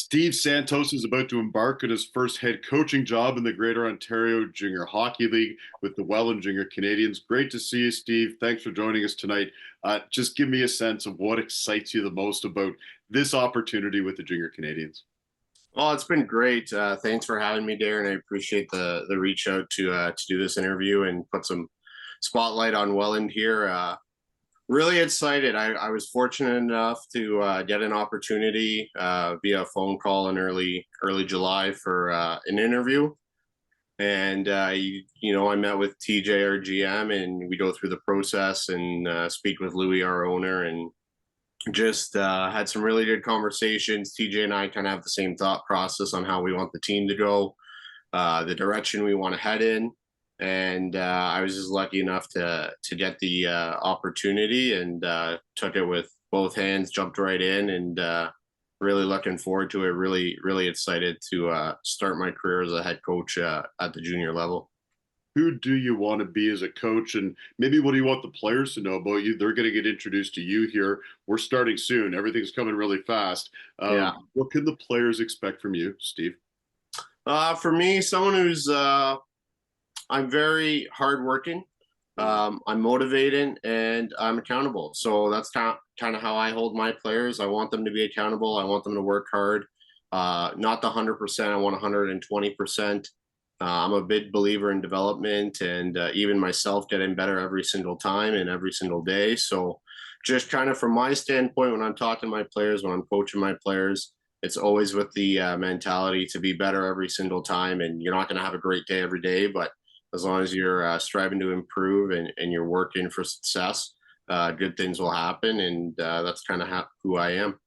Steve Santos is about to embark on his first head coaching job in the Greater Ontario Junior Hockey League with the Welland Jr. Canadians. Great to see you, Steve. Thanks for joining us tonight. Just give me a sense of what excites you the most about this opportunity with the Junior Canadians. Well, it's been great. Thanks for having me, Darren. I appreciate the reach out to do this interview and put some spotlight on Welland here. Really excited. I was fortunate enough to get an opportunity via phone call in early July for an interview, and I met with TJ, our GM, and we go through the process and speak with Louis, our owner, and just had some really good conversations. TJ and I kind of have the same thought process on how we want the team to go, the direction we want to head in. And I was just lucky enough to get the opportunity and took it with both hands, jumped right in, and really looking forward to it. Really excited to start my career as a head coach at the junior level. Who do you want to be as a coach, and maybe what do you want the players to know about you? They're going to get introduced to you here. We're starting soon. Everything's coming really fast. Yeah. What can the players expect from you, Steve? For me, someone who's I'm very hardworking. I'm motivated and I'm accountable. So that's kind of how I hold my players. I want them to be accountable. I want them to work hard. Not the 100%. I want 120%. I'm a big believer in development and even myself getting better every single time and every single day. So just kind of from my standpoint, when I'm talking to my players, when I'm coaching my players, it's always with the mentality to be better every single time. And you're not going to have a great day every day, but as long as you're striving to improve and you're working for success, good things will happen. And that's kind of who I am.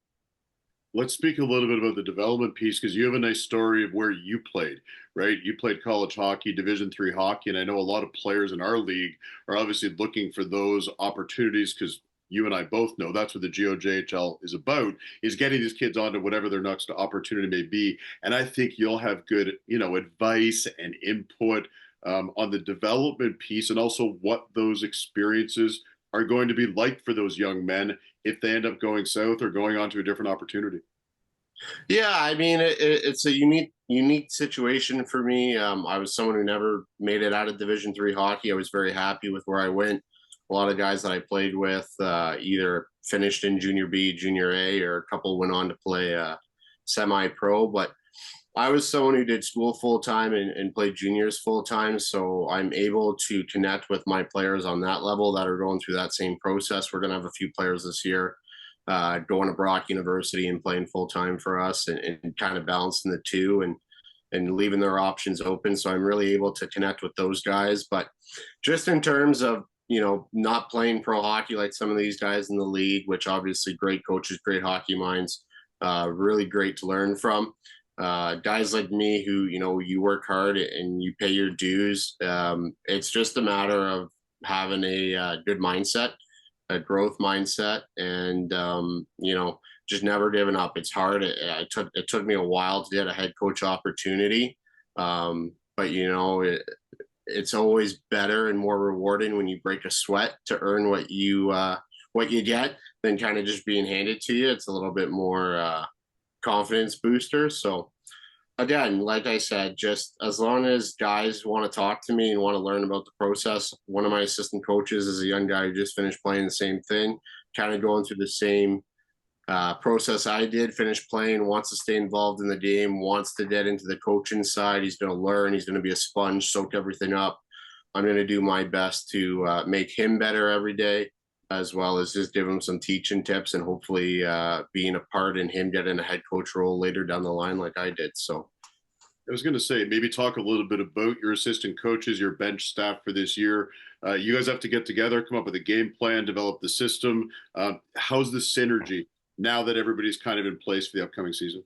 Let's speak a little bit about the development piece because you have a nice story of where you played, right? You played college hockey, Division III hockey, and I know a lot of players in our league are obviously looking for those opportunities because you and I both know that's what the GOJHL is about, is getting these kids onto whatever their next opportunity may be. And I think you'll have good, advice and input on the development piece and also what those experiences are going to be like for those young men if they end up going south or going on to a different opportunity. Yeah, I mean, it's a unique situation for me. I was someone who never made it out of Division III hockey. I was very happy with where I went. A lot of guys that I played with either finished in Junior B, Junior A, or a couple went on to play semi-pro. But I was someone who did school full time and played juniors full time. So I'm able to connect with my players on that level that are going through that same process. We're going to have a few players this year going to Brock University and playing full time for us and kind of balancing the two and leaving their options open. So I'm really able to connect with those guys. But just in terms of, not playing pro hockey like some of these guys in the league, which obviously great coaches, great hockey minds, really great to learn from. Guys like me who, you work hard and you pay your dues. It's just a matter of having a good mindset, a growth mindset, and, just never giving up. It's hard. It took me a while to get a head coach opportunity. But, it's always better and more rewarding when you break a sweat to earn what you get than kind of just being handed to you. It's a little bit more, confidence booster. So again, like I said, just as long as guys want to talk to me and want to learn about the process. One of my assistant coaches is a young guy who just finished playing the same thing, kind of going through the same process I did, finished playing, wants to stay involved in the game, wants to get into the coaching side. He's going to learn. He's going to be a sponge, soak everything up. I'm going to do my best to make him better every day, as well as just give him some teaching tips and hopefully being a part in him getting a head coach role later down the line like I did. So I was going to say, maybe talk a little bit about your assistant coaches, your bench staff for this year. You guys have to get together, come up with a game plan, develop the system. How's the synergy now that everybody's kind of in place for the upcoming season?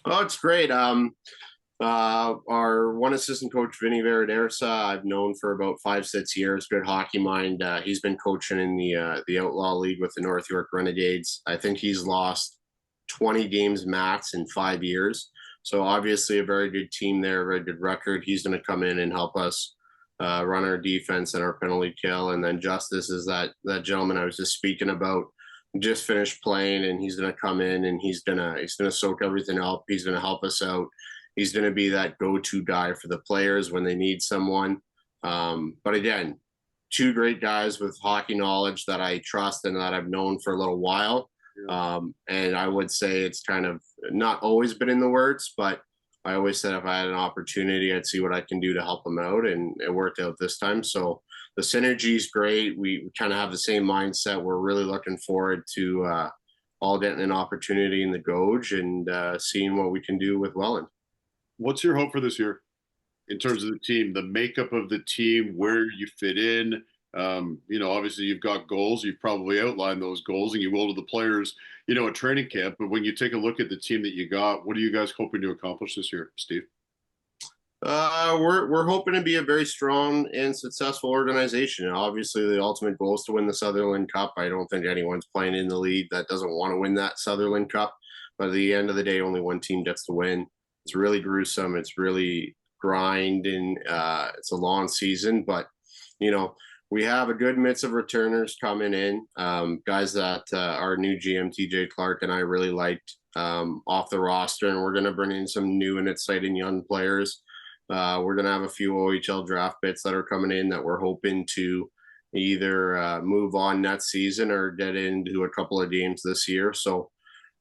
Oh, it's great. Our one assistant coach, Vinny Veridersa, I've known for about 5-6 years. Good hockey mind. He's been coaching in the Outlaw League with the North York Renegades. I think he's lost 20 games max in 5 years. So obviously a very good team there, a very good record. He's going to come in and help us run our defense and our penalty kill. And then Justice is that gentleman I was just speaking about. just finished playing, and he's going to come in and he's gonna soak everything up. He's going to help us out. He's going to be that go-to guy for the players when they need someone. But again, two great guys with hockey knowledge that I trust and that I've known for a little while. And I would say it's kind of not always been in the works, but I always said if I had an opportunity, I'd see what I can do to help them out, and it worked out this time. So the synergy is great. We kind of have the same mindset. We're really looking forward to all getting an opportunity in the GOJ and seeing what we can do with Welland. What's your hope for this year in terms of the team, the makeup of the team, where you fit in? Obviously you've got goals. You've probably outlined those goals, and you will to the players, at training camp. But when you take a look at the team that you got, what are you guys hoping to accomplish this year, Steve? We're hoping to be a very strong and successful organization. Obviously, the ultimate goal is to win the Sutherland Cup. I don't think anyone's playing in the league that doesn't want to win that Sutherland Cup. But at the end of the day, only one team gets to win. It's really gruesome. It's really grinding. It's a long season, but we have a good mix of returners coming in. Guys that our new GM TJ Clark and I really liked off the roster, and we're going to bring in some new and exciting young players. We're going to have a few OHL draft bits that are coming in that we're hoping to either move on next season or get into a couple of games this year. So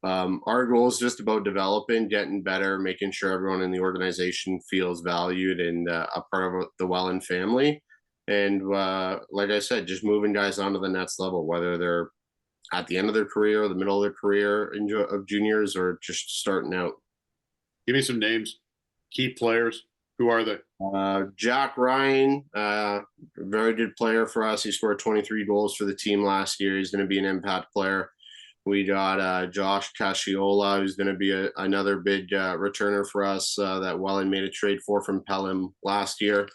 our goal is just about developing, getting better, making sure everyone in the organization feels valued and a part of the Welland family. And like I said, just moving guys onto the next level, whether they're at the end of their career or the middle of their career of juniors or just starting out. Give me some names, key players. Who are they? Jack Ryan, very good player for us. He scored 23 goals for the team last year. He's going to be an impact player. We got Josh Casciola, who's going to be another big returner for us that Welland made a trade for from Pelham last year.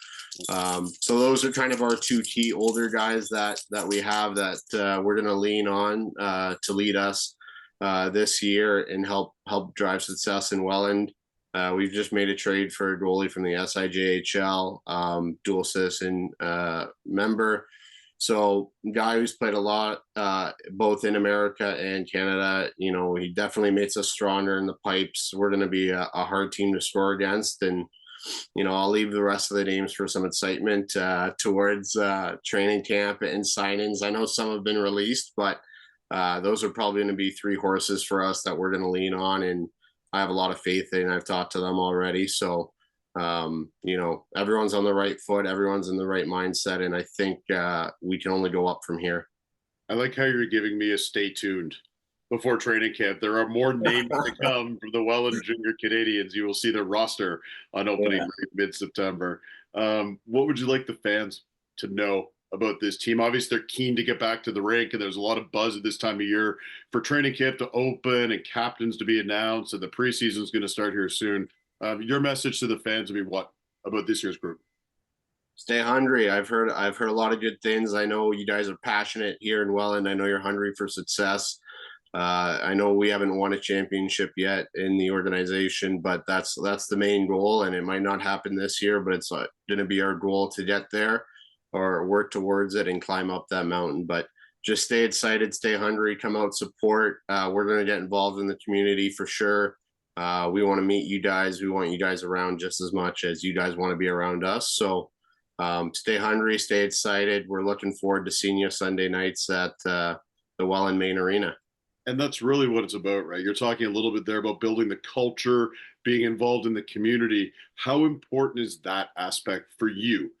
So those are kind of our two key older guys that we have that we're going to lean on to lead us this year and help drive success in Welland. We've just made a trade for a goalie from the GOJHL, dual citizen member. So guy who's played a lot, both in America and Canada, he definitely makes us stronger in the pipes. We're going to be a hard team to score against. And, I'll leave the rest of the names for some excitement towards training camp and signings. I know some have been released, but those are probably going to be three horses for us that we're going to lean on. And I have a lot of faith in. I've talked to them already. So, everyone's on the right foot. Everyone's in the right mindset. And I think we can only go up from here. I like how you're giving me a stay tuned before training camp. There are more names to come from the Welland Jr. Canadians. You will see their roster on opening mid-September. What would you like the fans to know about this team? Obviously, they're keen to get back to the rink, and there's a lot of buzz at this time of year for training camp to open and captains to be announced, and the preseason is going to start here soon. Your message to the fans would be what about this year's group? Stay hungry. I've heard a lot of good things. I know you guys are passionate here in Welland. I know you're hungry for success. I know we haven't won a championship yet in the organization, but that's the main goal, and it might not happen this year, but it's going to be our goal to get there or work towards it and climb up that mountain. But just stay excited, stay hungry, come out, support. We're going to get involved in the community for sure. We want to meet you guys. We want you guys around just as much as you guys want to be around us. So stay hungry, stay excited. We're looking forward to seeing you Sunday nights at the Welland Main Arena. And that's really what it's about, right? You're talking a little bit there about building the culture, being involved in the community. How important is that aspect for you?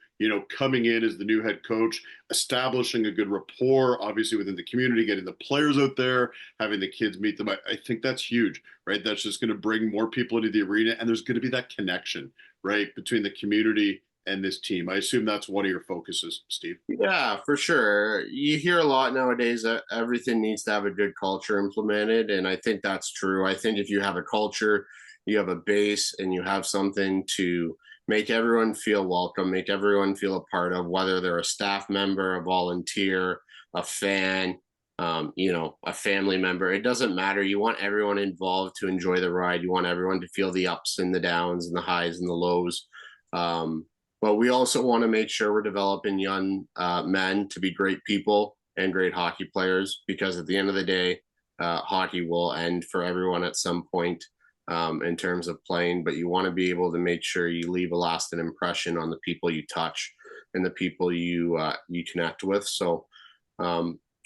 Coming in as the new head coach, establishing a good rapport, obviously within the community, getting the players out there, having the kids meet them. I think that's huge, right? That's just going to bring more people into the arena, and there's going to be that connection, right, between the community and this team. I assume that's one of your focuses, Steve. Yeah, for sure. You hear a lot nowadays that everything needs to have a good culture implemented, and I think that's true. I think if you have a culture, you have a base, and you have something to make everyone feel welcome, make everyone feel a part of, whether they're a staff member, a volunteer, a fan, a family member. It doesn't matter. You want everyone involved to enjoy the ride. You want everyone to feel the ups and the downs and the highs and the lows. But we also want to make sure we're developing young men to be great people, and great hockey players, because at the end of the day, hockey will end for everyone at some point in terms of playing, but you want to be able to make sure you leave a lasting impression on the people you touch and the people you connect with. So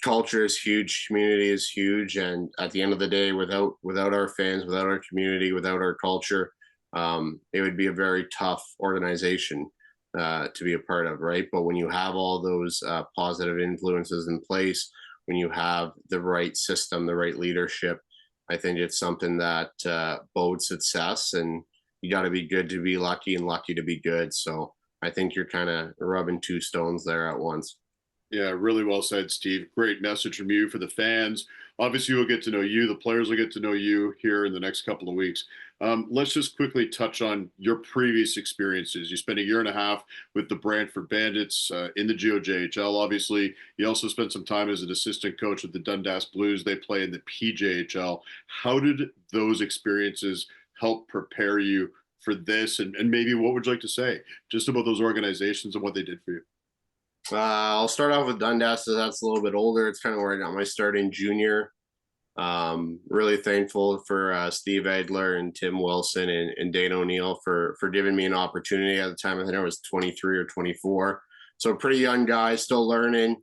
culture is huge, community is huge, and at the end of the day, without our fans, without our community, without our culture, it would be a very tough organization to be a part of, right? But when you have all those positive influences in place, when you have the right system, the right leadership, I think it's something that bodes success. And you got to be good to be lucky and lucky to be good. So I think you're kind of rubbing two stones there at once. Yeah, really well said, Steve. Great message from you for the fans. Obviously, we'll get to know you. The players will get to know you here in the next couple of weeks. Let's just quickly touch on your previous experiences. You spent a year and a half with the Brantford Bandits in the GOJHL. Obviously, you also spent some time as an assistant coach with the Dundas Blues. They play in the PJHL. How did those experiences help prepare you for this? And maybe what would you like to say just about those organizations and what they did for you? I'll start off with Dundas, so that's a little bit older. It's kind of where I got my start in junior. Really thankful for Steve Edler and Tim Wilson and Dane O'Neill for giving me an opportunity. At the time, I think I was 23 or 24. So pretty young guy, still learning,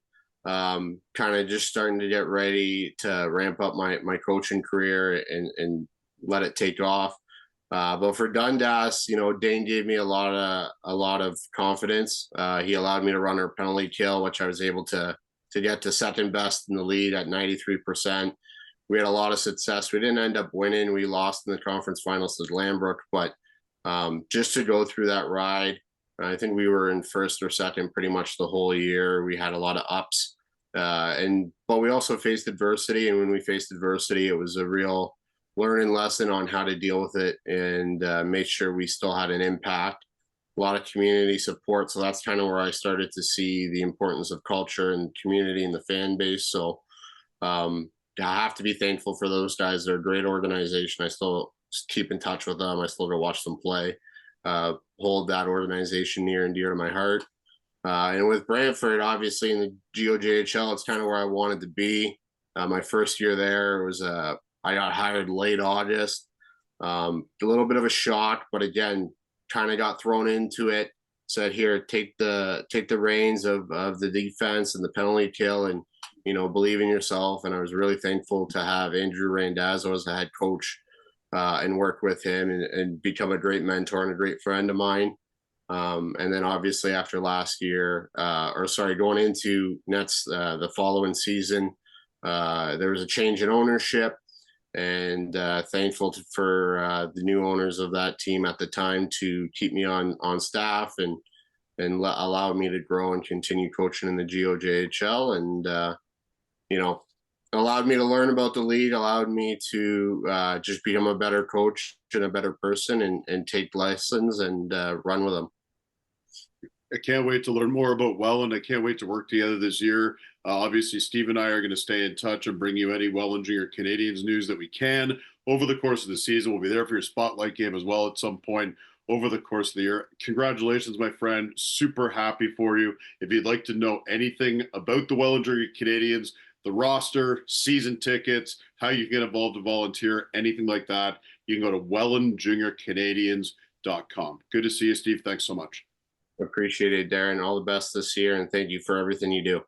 kind of just starting to get ready to ramp up my coaching career and let it take off. But for Dundas, Dane gave me a lot of confidence. He allowed me to run our penalty kill, which I was able to get to second best in the league at 93%. We had a lot of success. We didn't end up winning. We lost in the conference finals to Lambrook, but just to go through that ride, I think we were in first or second pretty much the whole year. We had a lot of ups, but we also faced adversity. And when we faced adversity, it was a real learning lesson on how to deal with it and make sure we still had an impact. A lot of community support. So that's kind of where I started to see the importance of culture and community and the fan base. So I have to be thankful for those guys. They're a great organization. I still keep in touch with them. I still go watch them play. Hold that organization near and dear to my heart. And with Brantford, obviously in the GOJHL, it's kind of where I wanted to be. My first year there was I got hired late August. A little bit of a shock, but again, kind of got thrown into it. Said, here, take the reins of the defense and the penalty kill, and believe in yourself. And I was really thankful to have Andrew Randazzo as the head coach and work with him and become a great mentor and a great friend of mine. And then obviously after last year, going into Nets the following season, there was a change in ownership. And thankful for the new owners of that team at the time to keep me on staff and allow me to grow and continue coaching in the GOJHL, and allowed me to learn about the league, allowed me to just become a better coach and a better person and take lessons and run with them. I can't wait to learn more about Welland. I can't wait to work together this year. Obviously, Steve and I are going to stay in touch and bring you any Welland Jr. Canadians news that we can over the course of the season. We'll be there for your spotlight game as well at some point over the course of the year. Congratulations, my friend. Super happy for you. If you'd like to know anything about the Welland Jr. Canadians, the roster, season tickets, how you can get involved to volunteer, anything like that, you can go to wellandjuniorcanadians.com. Good to see you, Steve. Thanks so much. Appreciate it, Darren. All the best this year, and thank you for everything you do.